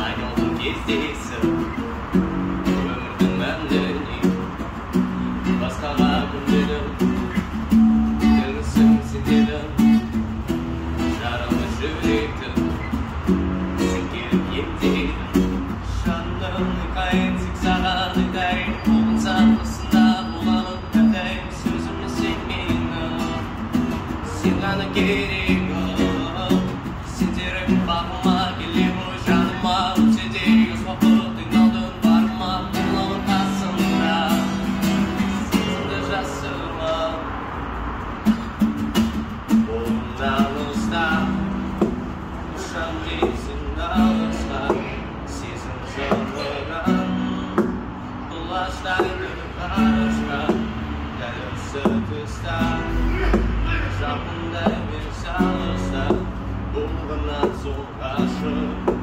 Айналдың кездесі өмірдің мәніне басқаға көнбедім, тынысым сенделім, жаралы жүректім, сен келіп емдейдің. Жаным қайтсек саған айтайын, оғын сапысында боламын әрдайым. Сөзіме сенмейін, сен ғана керегім. Сендерім бағыма келемін жаныма, өтсе де өз уақыт айналдың барыма. Боламын қасыңда, сезімді жасырма. Қолымнан ұстап ұшам дейсің алысқа, сезім жолынан құлаштайды ғарышқа. Дәл осы тұста жақында мен шалыста, болғаннан соң ғашық.